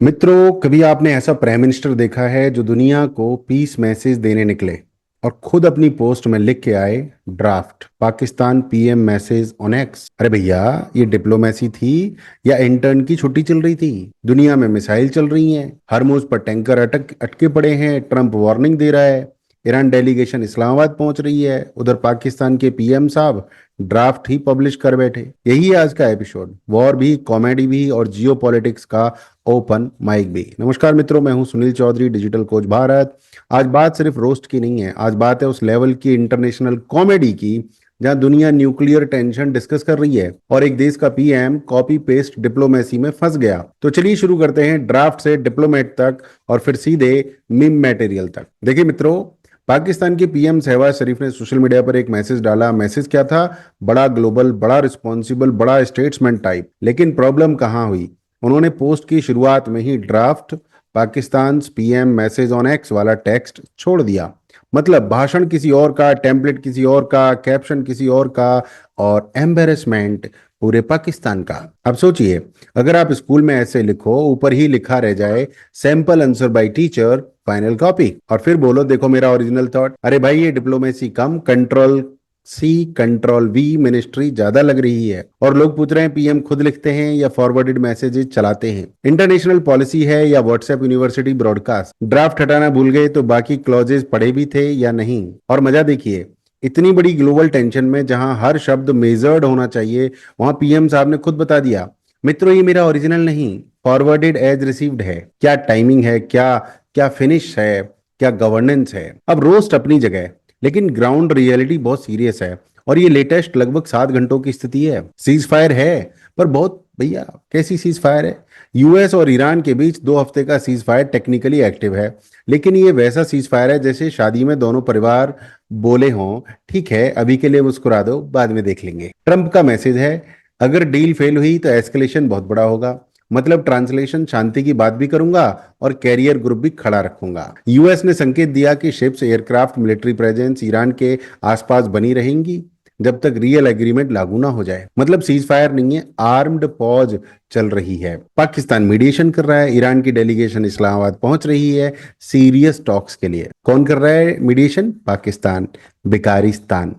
मित्रों, कभी आपने ऐसा प्राइम मिनिस्टर देखा है जो दुनिया को पीस मैसेज देने निकले और खुद अपनी पोस्ट में लिख के आए, draft Pakistan PM message on x. अरे भैया, ये डिप्लोमेसी थी या इंटर्न की छुट्टी चल रही थी? दुनिया में मिसाइल चल रही हैं, हरमुज पर टैंकर अटके पड़े हैं, ट्रंप वार्निंग दे रहा है, ईरान डेलीगेशन इस्लामाबाद पहुंच रही है, उधर पाकिस्तान के पीएम साहब ड्राफ्ट ही पब्लिश कर बैठे। यही है आज का एपिसोड, वॉर भी, कॉमेडी भी और जियो पॉलिटिक्स का ओपन माइक भी। नमस्कार मित्रों, मैं हूं सुनील चौधरी, डिजिटल कोच भारत। आज बात सिर्फ रोस्ट की नहीं है, आज बात है उस लेवल की इंटरनेशनल कॉमेडी की जहां दुनिया न्यूक्लियर टेंशन डिस्कस कर रही है और एक देश का पीएम कॉपी पेस्ट डिप्लोमेसी में फंस गया। तो चलिए शुरू करते हैं, ड्राफ्ट से डिप्लोमेट तक और फिर सीधे मीम मटेरियल तक। देखिए मित्रों, पाकिस्तान के पीएम शहबाज शरीफ ने सोशल मीडिया पर एक मैसेज डाला। मैसेज क्या था? बड़ा ग्लोबल, बड़ा रिस्पॉन्सिबल, बड़ा स्टेट्समैन टाइप। लेकिन प्रॉब्लम कहाँ हुई? उन्होंने पोस्ट की शुरुआत में ही draft Pakistan PM message on X वाला टेक्स्ट छोड़ दिया। मतलब भाषण किसी और का, टेम्पलेट किसी और का, कैप्शन किसी और का और एम्बेरसमेंट पूरे पाकिस्तान का। अब सोचिए, अगर आप स्कूल में ऐसे लिखो, ऊपर ही लिखा रह जाए sample answer by teacher, final copy, और फिर बोलो देखो मेरा ओरिजिनल थॉट। अरे भाई, ये डिप्लोमेसी कम control C control V ministry ज्यादा लग रही है। और लोग पूछ रहे हैं पीएम खुद लिखते हैं या फॉरवर्डेड मैसेजेस चलाते हैं? इंटरनेशनल पॉलिसी है या व्हाट्सएप यूनिवर्सिटी ब्रॉडकास्ट? ड्राफ्ट हटाना भूल गए तो बाकी क्लॉजेज पढ़े भी थे या नहीं? और मजा देखिए, इतनी बड़ी ग्लोबल टेंशन में जहां हर शब्द मेजर्ड होना चाहिए, वहां पीएम साहब ने खुद बता दिया, मित्रों ये मेरा ओरिजिनल नहीं, फॉरवर्डेड एज रिसीव्ड है। क्या टाइमिंग है, क्या क्या फिनिश है, क्या गवर्नेंस है। अब रोस्ट अपनी जगह, लेकिन ग्राउंड रियलिटी बहुत सीरियस है। और ये लेटेस्ट लगभग 7 घंटों की स्थिति है। सीज फायर है, पर बहुत भैया कैसी सीज फायर है? यूएस और ईरान के बीच 2 हफ्ते का सीज फायर टेक्निकली एक्टिव है, लेकिन ये वैसा सीज फायर है जैसे शादी में दोनों परिवार बोले हों, ठीक है अभी के लिए मुस्कुरा दो, बाद में देख लेंगे। ट्रंप का मैसेज है, अगर डील फेल हुई तो एस्केलेशन बहुत बड़ा होगा। मतलब ट्रांसलेशन, शांति की बात भी करूंगा और कैरियर ग्रुप भी खड़ा रखूंगा। यूएस ने संकेत दिया कि ships, aircraft, military presence Iran के आसपास बनी रहेंगी जब तक रियल एग्रीमेंट लागू ना हो जाए। मतलब सीज फायर नहीं है, आर्म्ड पॉज चल रही है। पाकिस्तान मीडिएशन कर रहा है, ईरान की डेलीगेशन इस्लामाबाद पहुंच रही है सीरियस टॉक्स के लिए। कौन कर रहा है मीडिएशन? पाकिस्तान, बेकारिस्तान।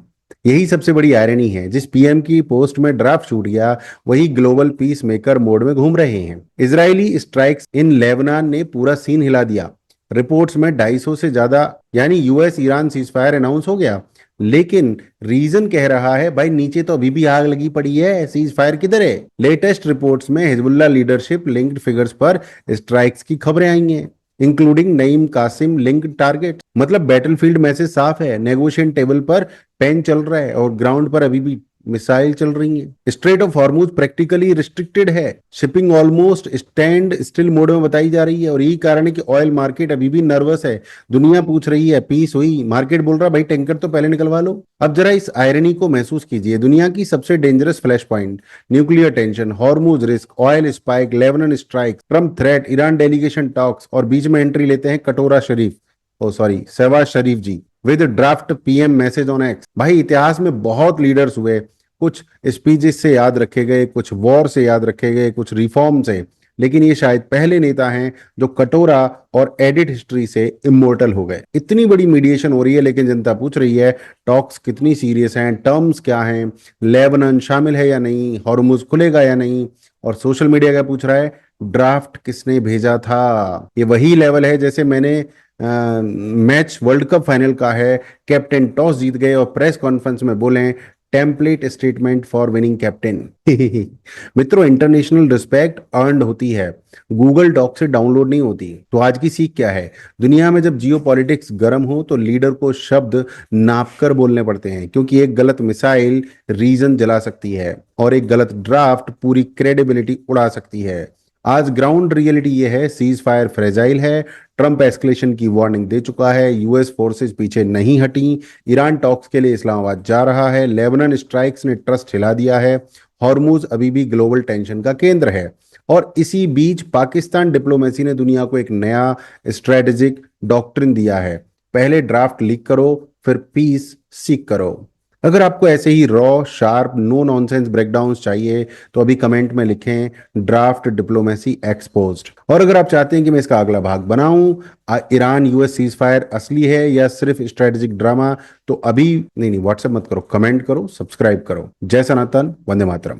यही सबसे बड़ी आयरनी है, जिस पीएम की पोस्ट में ड्राफ्ट छूट गया वही ग्लोबल पीस मेकर मोड में घूम रहे हैं। इजरायली स्ट्राइक्स इन लेबनान ने पूरा सीन हिला दिया। रिपोर्ट्स में 250 से ज्यादा, यानी यूएस ईरान सीजफायर अनाउंस हो गया, लेकिन रीजन कह रहा है भाई नीचे तो अभी भी आग लगी पड़ी है, सीज फायर किधर है? लेटेस्ट रिपोर्ट्स में हिजबुल्ला लीडरशिप लिंक्ड फिगर्स पर स्ट्राइक्स की खबरें आई हैं, including Naim Qassem linked target. मतलब बैटलफील्ड मैसेज साफ है, नेगोशिएशन टेबल पर पेन चल रहा है और ग्राउंड पर अभी भी मिसाइल चल रही हैं। Strait of Hormuz practically restricted है, shipping almost stand still mode में बताई जा रही है। और यही कारण है कि ऑयल मार्केट अभी भी नर्वस है। दुनिया पूछ रही है पीस हुई, मार्केट बोल रहा भाई टैंकर तो पहले निकलवा लो। अब जरा इस आयरनी को महसूस कीजिए, दुनिया की सबसे dangerous flash point, nuclear tension, Hormuz risk, oil spike, Lebanon strike, Trump threat, Iran delegation talks, और बीच में एंट्री लेते हैं कटोरा Sharif, oh sorry Shahbaz Sharif ji, with draft PM message on X. भाई इतिहास में बहुत लीडर्स हुए, कुछ स्पीचेस से याद रखे गए, कुछ वॉर से याद रखे गए, कुछ रिफॉर्म से, लेकिन ये शायद पहले नेता हैं जो कटोरा और एडिट हिस्ट्री से इमोर्टल हो गए। इतनी बड़ी मीडिएशन हो रही है, लेकिन जनता पूछ रही है टॉक्स कितनी सीरियस हैं, टर्म्स क्या हैं, लेबनान शामिल है या नहीं, हॉर्मुज खुलेगा या नहीं। और सोशल मीडिया क्या पूछ रहा है? ड्राफ्ट किसने भेजा था? ये वही लेवल है जैसे मैंने मैच वर्ल्ड कप फाइनल का है, कैप्टन टॉस जीत गए और प्रेस कॉन्फ्रेंस में बोले template statement for winning captain. मित्रों, इंटरनेशनल रिस्पेक्ट अर्नड होती है, गूगल डॉक से डाउनलोड नहीं होती। तो आज की सीख क्या है? दुनिया में जब जियो पॉलिटिक्स गर्म हो तो लीडर को शब्द नाप कर बोलने पड़ते हैं, क्योंकि एक गलत मिसाइल रीजन जला सकती है और एक गलत ड्राफ्ट पूरी क्रेडिबिलिटी उड़ा सकती है। आज ग्राउंड रियलिटी ये है, सीज फायर फ्रेजाइल है, ट्रंप एस्केलेशन की वार्निंग दे चुका है, यूएस फोर्सेस पीछे नहीं हटी, ईरान टॉक्स के लिए इस्लामाबाद जा रहा है, लेबनान स्ट्राइक्स ने ट्रस्ट हिला दिया है, हॉर्मूज अभी भी ग्लोबल टेंशन का केंद्र है। और इसी बीच पाकिस्तान डिप्लोमेसी ने दुनिया को एक नया स्ट्रेटेजिक डॉक्ट्रिन दिया है, पहले ड्राफ्ट लीक करो फिर पीस सीख करो। अगर आपको ऐसे ही raw sharp no nonsense breakdowns चाहिए तो अभी कमेंट में लिखें ड्राफ्ट डिप्लोमेसी एक्सपोज्ड। और अगर आप चाहते हैं कि मैं इसका अगला भाग बनाऊं, ईरान यूएस सीज फायर असली है या सिर्फ स्ट्रेटेजिक ड्रामा, तो अभी नहीं नहीं व्हाट्सएप मत करो, कमेंट करो, सब्सक्राइब करो। जय सनातन, वंदे मातरम।